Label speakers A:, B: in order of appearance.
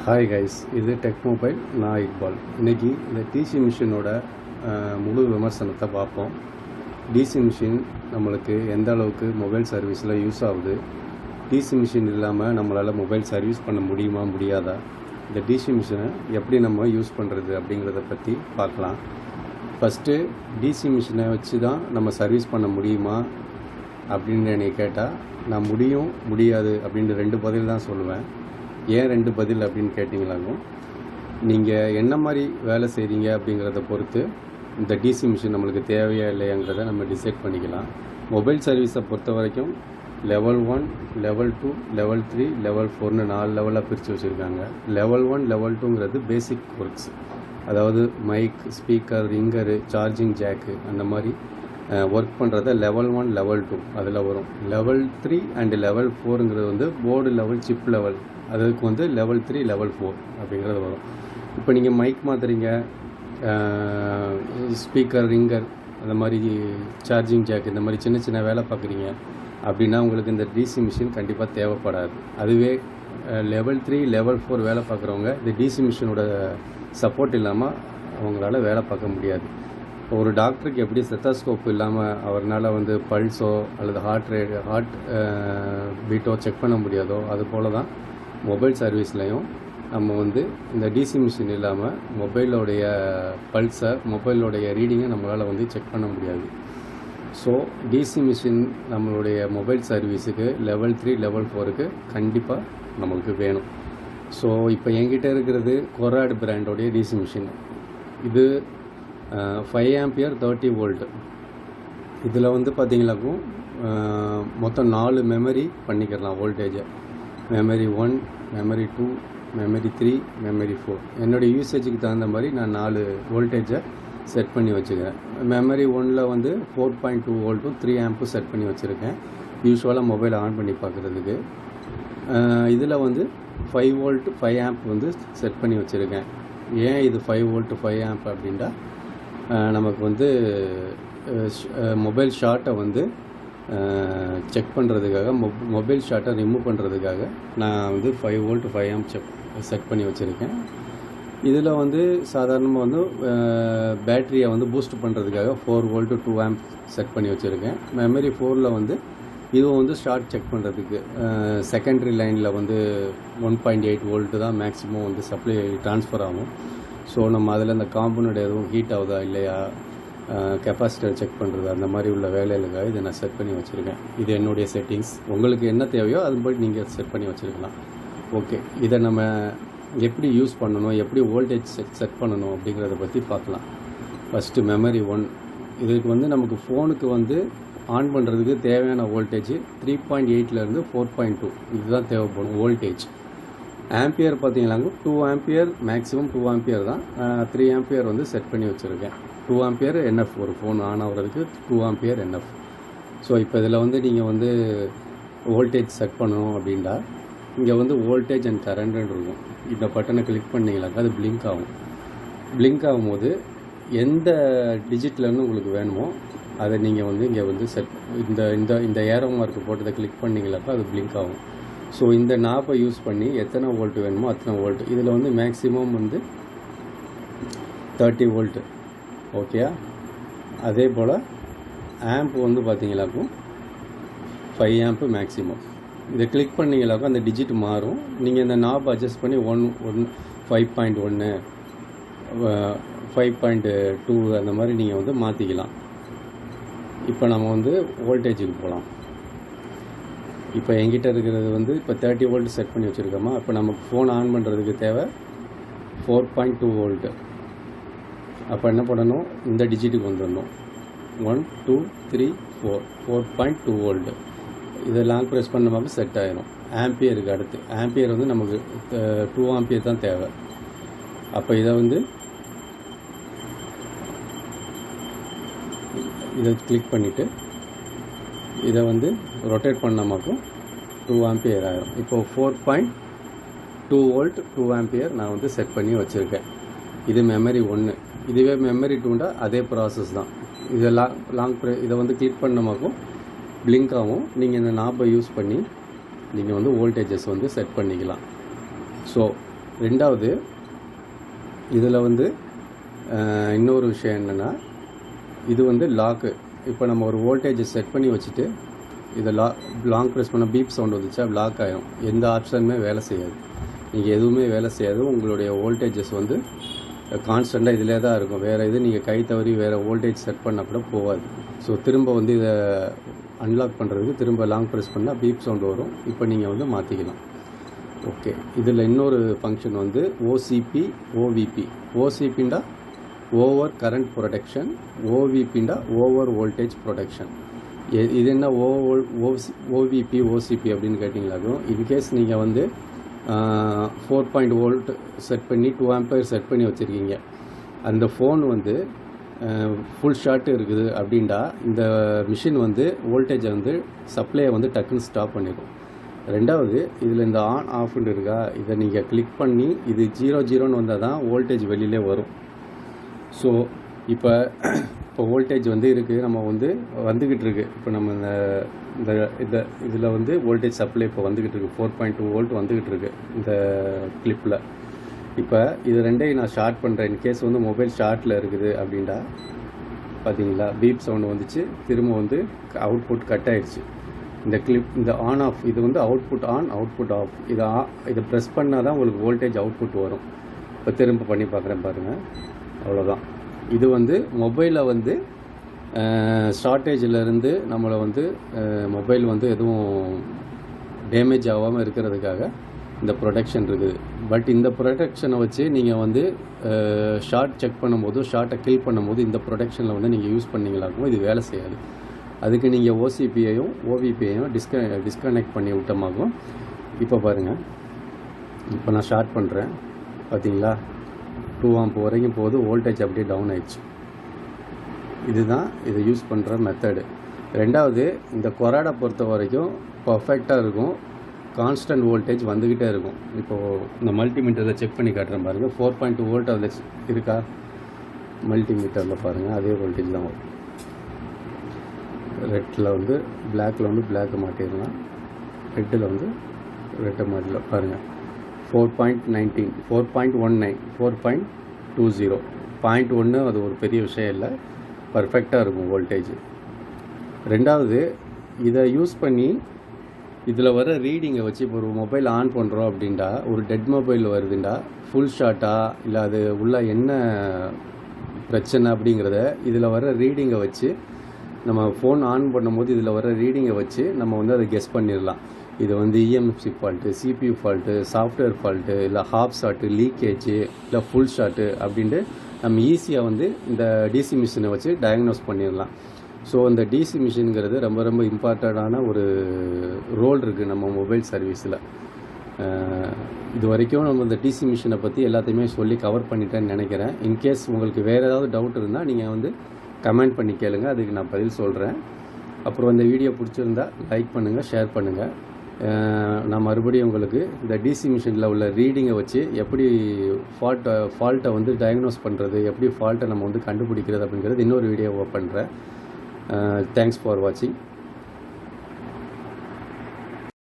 A: Hi guys, இது tech mobile, நான் இக்பால். இன்றைக்கி இந்த டிசி மிஷினோட முழு விமர்சனத்தை பார்ப்போம். டிசி மிஷின் நம்மளுக்கு எந்த அளவுக்கு மொபைல் சர்வீஸில் யூஸ் ஆகுது, டிசி மிஷின் இல்லாமல் நம்மளால் மொபைல் சர்வீஸ் பண்ண முடியுமா முடியாதா, இந்த டிசி மிஷினை எப்படி நம்ம யூஸ் பண்ணுறது அப்படிங்கிறத பற்றி பார்க்கலாம். ஃபஸ்ட்டு டிசி மிஷினை வச்சு தான் நம்ம சர்வீஸ் பண்ண முடியுமா அப்படின்னு என்னை கேட்டால், நான் முடியும் முடியாது அப்படின்னு 2 பதில் தான் சொல்லுவேன். ஏன் 2 பதில் அப்படின்னு கேட்டிங்களாகும், நீங்கள் என்ன மாதிரி வேலை செய்கிறீங்க அப்படிங்கிறத பொறுத்து இந்த டிசி மிஷின் நம்மளுக்கு தேவையா இல்லையாங்கிறத நம்ம டிசைட் பண்ணிக்கலாம். மொபைல் சர்வீஸை பொறுத்த வரைக்கும் லெவல் 1, லெவல் 2, லெவல் 3, லெவல் 4ன்னு 4 லெவலாக பிரித்து வச்சுருக்காங்க. லெவல் 1, லெவல் 2ங்கிறது பேசிக் ஒர்க்ஸ், அதாவது மைக், ஸ்பீக்கர், ரிங்கரு, சார்ஜிங் ஜாக்கு, அந்த மாதிரி ஒர்க் பண்ணுறத லெவல் 1, லெவல் 2 அதில் வரும். லெவல் 3 அண்டு லெவல் 4ங்கிறது வந்து போர்டு லெவல், சிப் லெவல், அதுக்கு வந்து லெவல் 3, லெவல் 4 அப்படிங்கிறது வரும். இப்போ நீங்கள் மைக் மாற்றுறீங்க, ஸ்பீக்கர், ரிங்கர், அந்த மாதிரி சார்ஜிங் ஜாக், இந்த மாதிரி சின்ன சின்ன வேலை பார்க்குறீங்க அப்படின்னா உங்களுக்கு இந்த டிசி மிஷின் கண்டிப்பாக தேவைப்படாது. அதுவே லெவல் 3, லெவல் 4 வேலை பார்க்குறவங்க இந்த டிசி மிஷினோட சப்போர்ட் இல்லாமல் அவங்களால வேலை பார்க்க முடியாது. இப்போ ஒரு டாக்டருக்கு எப்படி ஸ்டெத்தோஸ்கோப் இல்லாமல் அவரால் வந்து பல்ஸோ அல்லது ஹார்ட் பீட்டோ செக் பண்ண முடியாதோ, அது போல தான் மொபைல் சர்வீஸ்லையும் நம்ம வந்து இந்த டிசி மிஷின் இல்லாமல் மொபைலோடைய பல்ஸை, மொபைலோடைய ரீடிங்கை நம்மளால் வந்து செக் பண்ண முடியாது. ஸோ டிசி மிஷின் நம்மளுடைய மொபைல் சர்வீஸுக்கு லெவல் 3, லெவல் 4க்கு கண்டிப்பாக நம்மளுக்கு வேணும். ஸோ இப்போ என்கிட்ட இருக்கிறது KORAD பிராண்டோடைய டிசி மிஷின். இது 5 ஆம்பியர் 30 வோல்ட். இதில் வந்து பார்த்திங்களாக்கும் மொத்தம் 4 மெமரி பண்ணிக்கிறலாம் வோல்டேஜை. Memory 1, memory 2, memory 3, memory 4. என்னுடைய யூசேஜுக்கு தகுந்த மாதிரி நான் 4 வோல்டேஜை செட் பண்ணி வச்சுக்கிறேன். மெமரி 1ல் வந்து 4.2 வோல்ட்டும் 3 ஆம்பும் செட் பண்ணி வச்சுருக்கேன், யூஸ்வலாக மொபைலை ஆன் பண்ணி பார்க்குறதுக்கு. இதில் வந்து 5 வோல்ட் 5 ஆம்ப் வந்து செட் பண்ணி வச்சுருக்கேன். ஏன் இது 5 வோல்ட் 5 ஆம்ப் அப்படின்ட்டா, நமக்கு வந்து மொபைல் ஷார்ட்டை வந்து செக் பண்ணுறதுக்காக, மொபைல் ஷார்ட்டை ரிமூவ் பண்ணுறதுக்காக நான் வந்து 5 வோல்ட் 5 ஆம்ப் செட் பண்ணி வச்சுருக்கேன். இதில் வந்து சாதாரணமாக வந்து பேட்டரியை வந்து பூஸ்ட் பண்ணுறதுக்காக 4 வோல்ட் 2 ஆம்ப் செட் பண்ணி வச்சுருக்கேன். மெமரி 4ல் வந்து இதுவும் வந்து ஷார்ட் செக் பண்ணுறதுக்கு செகண்டரி லைனில் வந்து 1.8 வோல்ட்டு தான் மேக்ஸிமம் வந்து சப்ளை ட்ரான்ஸ்ஃபர் ஆகும். ஸோ நம்ம அதில் இந்த காம்பனண்ட் எதுவும் ஹீட் ஆகுதா இல்லையா, கெப்பாசிட்டர் செக் பண்ணுறது, அந்த மாதிரி உள்ள வேலைகளுக்காக இதை நான் செட் பண்ணி வச்சுருக்கேன். இது என்னுடைய செட்டிங்ஸ். உங்களுக்கு என்ன தேவையோ அதுபடி நீங்கள் செட் பண்ணி வச்சுருக்கலாம். ஓகே, இதை நம்ம எப்படி யூஸ் பண்ணணும், எப்படி வோல்டேஜ் செட் பண்ணணும் அப்படிங்கிறத பற்றி பார்க்கலாம். First memory 1. இதுக்கு வந்து நமக்கு ஃபோனுக்கு வந்து ஆன் பண்ணுறதுக்கு தேவையான வோல்டேஜ் 3.8லேருந்து 4.2 இதுதான் தேவைப்படும் வோல்டேஜ். ஆம்பியர் பார்த்தீங்கன்னாங்க 2 ஆம்பியர், மேக்ஸிமம் 2 ஆம்பியர் தான். 3 ஆம்பியர் வந்து செட் பண்ணி வச்சுருக்கேன். 2 ஆம்பியர் என்எஃப், ஒரு ஃபோன் ஆன் ஆகிறதுக்கு 2 ஆம்பியர் என்எஃப். ஸோ இப்போ இதில் வந்து நீங்கள் வந்து வோல்டேஜ் செட் பண்ணணும் அப்படின்டா, இங்கே வந்து வோல்டேஜ் அண்ட் கரண்ட்னு இருக்கும். இந்த பட்டனை கிளிக் பண்ணிங்களாக்கா அது பிளிங்க் ஆகும். பிளிங்க் ஆகும்போது எந்த டிஜிட்லேருந்து உங்களுக்கு வேணுமோ அதை நீங்கள் வந்து இங்கே வந்து இந்த ஏரோ மார்க் போட்டு அதை கிளிக் பண்ணிங்களாக்கா அது பிளிங்க் ஆகும். ஸோ இந்த நாப்பை யூஸ் பண்ணி எத்தனை வோல்ட் வேணுமோ அத்தனை வோல்ட். இதில் வந்து மேக்ஸிமம் வந்து 30 வோல்ட்டு. ஓகேயா? அதே போல் ஆம்ப் வந்து பார்த்தீங்களாக்கும் 5 ஆம்ப்பு மேக்ஸிமம். இதை கிளிக் பண்ணிங்களாக்கும் அந்த டிஜிட் மாறும். நீங்கள் இந்த நாப் அட்ஜஸ்ட் பண்ணி 5.1, 5.2 அந்த மாதிரி நீங்கள் வந்து மாற்றிக்கலாம். இப்போ நம்ம வந்து வோல்டேஜுக்கு போகலாம். இப்போ என்கிட்ட இருக்கிறது வந்து இப்போ 30 வோல்ட் செட் பண்ணி வச்சுருக்கோமா. இப்போ நமக்கு ஃபோன் ஆன் பண்ணுறதுக்கு தேவை 4.2 வோல்ட்டு. அப்போ என்ன பண்ணணும், இந்த டிஜிட்டுக்கு வந்துடணும். 1 2 3 4 4.2 வோல்ட்டு. இதை லாங் ப்ரெஸ் பண்ணமாக செட் ஆகிடும். ஆம்பியருக்கு அடுத்து ஆம்பியர் வந்து நமக்கு 2 ஆம்பியர் தான் தேவை. அப்போ இதை வந்து இதை கிளிக் பண்ணிவிட்டு இதை வந்து ரொட்டேட் பண்ணமாக்கும் 2 ஆம்பியர் ஆகிடும். இப்போது 4.2 வோல்ட் 2 ஆம்பியர் நான் வந்து செட் பண்ணி வச்சுருக்கேன். இது மெமரி 1. இதுவே மெமரி 2ண்டா அதே ப்ராசஸ் தான். இதெல்லாம் இதை வந்து கிளிக் பண்ணமாக்கும் பிளிங்க் ஆகும். நீங்கள் இந்த நாப்பை யூஸ் பண்ணி நீங்கள் வந்து வோல்டேஜஸ் வந்து செட் பண்ணிக்கலாம். ஸோ ரெண்டாவது இதில் வந்து இன்னொரு விஷயம் என்னென்னா, இது வந்து லாக்கு. இப்போ நம்ம ஒரு வோல்டேஜை செட் பண்ணி வச்சுட்டு இதை லாங் ப்ரெஸ் பண்ண பீப் சவுண்ட் வந்துச்சா லாக் ஆகிடும். எந்த ஆப்ஷனுமே வேலை செய்யாது, நீங்கள் எதுவுமே வேலை செய்யாது. உங்களுடைய வோல்டேஜஸ் வந்து கான்ஸ்டண்ட்டாக இதிலே தான் இருக்கும். வேறு இது நீங்கள் கை தவறி வேறு வோல்டேஜ் செட் பண்ணால் கூட போகாது. ஸோ திரும்ப வந்து இதை அன்லாக் பண்ணுறதுக்கு திரும்ப லாங் ப்ரெஸ் பண்ணால் பீப் சவுண்ட் வரும். இப்போ நீங்கள் வந்து மாற்றிக்கலாம். ஓகே, இதில் இன்னொரு ஃபங்க்ஷன் வந்து ஓசிபி, ஓவிபி. ஓசிபிண்டா ஓவர் கரண்ட் ப்ரொடெக்ஷன், ஓவிபிண்டா ஓவர் வோல்டேஜ் ப்ரொடெக்ஷன். இது என்ன ஓவிபி ஓசிபி அப்படின்னு கேட்டிங்களாக்கும், இன்கேஸ் நீங்கள் வந்து 4 வோல்ட் செட் பண்ணி 2 ஆம்பையர் செட் பண்ணி வச்சுருக்கீங்க, அந்த ஃபோன் வந்து ஃபுல் ஷார்ட் இருக்குது அப்படின்டா இந்த மிஷின் வந்து வோல்டேஜை வந்து சப்ளையை வந்து டக்குன்னு ஸ்டாப் பண்ணிடும். ரெண்டாவது, இதில் இந்த ஆன் ஆஃப்னு இருக்கா, இதை நீங்கள் கிளிக் பண்ணி இது 0 வந்தால் தான் வோல்டேஜ் வெளியிலே வரும். ஸோ இப்போ வோல்டேஜ் வந்து இருக்குது, நம்ம வந்து வந்துக்கிட்டு இருக்குது. இப்போ நம்ம இதில் வந்து வோல்டேஜ் சப்ளை இப்போ வந்துக்கிட்டு இருக்குது, 4.2 வோல்ட் வந்துக்கிட்டு இருக்குது இந்த கிளிப்பில். இப்போ இது ரெண்டையும் நான் ஷார்ட் பண்ணுறேன். இன்கேஸ் வந்து மொபைல் ஷார்ட்டில் இருக்குது அப்படின்டா பார்த்தீங்களா, பீப் சவுண்டு வந்துச்சு, திரும்ப வந்து அவுட்புட் கட் ஆகிடுச்சு. இந்த கிளிப் இந்த ஆன் ஆஃப் இது வந்து அவுட்புட் ஆன் அவுட்புட் ஆஃப். இதை ப்ரெஸ் பண்ணால் தான் உங்களுக்கு வோல்டேஜ் அவுட்புட் வரும். இப்போ திரும்ப பண்ணி பார்க்குறேன் பாருங்கள், அவ்வளோதான். இது வந்து மொபைலில் வந்து ஷார்ட்டேஜிலேருந்து நம்மளை வந்து மொபைல் வந்து எதுவும் டேமேஜ் ஆகாமல் இருக்கிறதுக்காக இந்த ப்ரொடெக்ஷன் இருக்குது. பட் இந்த ப்ரொடெக்ஷனை வச்சு நீங்கள் வந்து ஷார்ட் செக் பண்ணும்போது, ஷார்ட்டை கில் பண்ணும்போது இந்த ப்ரொடெக்ஷனில் வந்து நீங்கள் யூஸ் பண்ணிங்களாக்கும் இது வேலை செய்யாது. அதுக்கு நீங்கள் ஓசிபியையும் ஓவிபியையும் டிஸ்கனெக்ட் பண்ணி விட்டமாகும். இப்போ பாருங்கள், இப்போ நான் ஷார்ட் பண்ணுறேன் பார்த்தீங்களா, 2 ஆம்ப் வரைக்கும் போகுது, வோல்டேஜ் அப்படியே டவுன் ஆயிடுச்சு. இதுதான் இதை யூஸ் பண்ணுற மெத்தடு. ரெண்டாவது, இந்த கொராடை பொறுத்த வரைக்கும் பர்ஃபெக்டாக இருக்கும், கான்ஸ்டன்ட் வோல்டேஜ் வந்துக்கிட்டே இருக்கும். இப்போது இந்த மல்டிமீட்டரில் செக் பண்ணி காட்டுறேன் பாருங்கள், 4.2 வோல்ட் அதில் இருக்கா, மல்டிமீட்டரில் பாருங்கள் அதே வோல்டேஜ் தான் வரும். ரெட்டில் வந்து பிளாக்கில் வந்து பிளாக்கை மாட்டிடலாம், ரெட்டில் வந்து ரெட்டை மாட்டில் பாருங்கள் 4.19, 4.19, 4.20, 0.1 அது ஒரு பெரிய விஷயம் இல்லை, பர்ஃபெக்டாக இருக்கும் வோல்டேஜ். ரெண்டாவது, இதை யூஸ் பண்ணி இதில் வர ரீடிங்கை வச்சு இப்போ ஒரு மொபைல் ஆன் பண்ணுறோம் அப்படின்டா, ஒரு டெட் மொபைல் வருதுண்டா, ஃபுல் ஷாட்டா இல்லை அது உள்ள என்ன பிரச்சனை அப்படிங்கிறத இதில் வர ரீடிங்கை வச்சு நம்ம ஃபோன் ஆன் பண்ணும்போது இதில் வர ரீடிங்கை வச்சு நம்ம வந்து அதை கெஸ் பண்ணிடலாம். இது வந்து EMFC fault, CPU fault, software fault, இல்லை ஹாஃப் ஷாட்டு, லீக்கேஜு, இல்லை ஃபுல் ஷாட்டு அப்படின்ட்டு நம்ம ஈஸியாக வந்து இந்த டிசி மிஷினை வச்சு டயக்னோஸ் பண்ணிடலாம். ஸோ இந்த டிசி மிஷின்ங்கிறது ரொம்ப ரொம்ப இம்பார்ட்டண்ட்டான ஒரு ரோல் இருக்குது நம்ம மொபைல் சர்வீஸில். இது வரைக்கும் நம்ம இந்த டிசி மிஷினை பற்றி எல்லாத்தையுமே சொல்லி கவர் பண்ணிட்டேன்னு நினைக்கிறேன். இன்கேஸ் உங்களுக்கு வேறு ஏதாவது டவுட் இருந்தால் நீங்கள் வந்து கமெண்ட் பண்ணி கேளுங்க, அதுக்கு நான் பதில் சொல்கிறேன். அப்புறம் இந்த வீடியோ பிடிச்சிருந்தா லைக் பண்ணுங்கள், ஷேர் பண்ணுங்கள். நான் மறுபடியும் உங்களுக்கு இந்த டிசி மிஷினில் உள்ள ரீடிங்கை வச்சு எப்படி ஃபால்ட்டை வந்து டயக்னோஸ் பண்ணுறது, எப்படி ஃபால்ட்டை நம்ம வந்து கண்டுபிடிக்கிறது அப்படிங்கிறது இன்னொரு வீடியோவை பண்ணுறேன். தேங்க்ஸ் ஃபார் வாட்சிங்.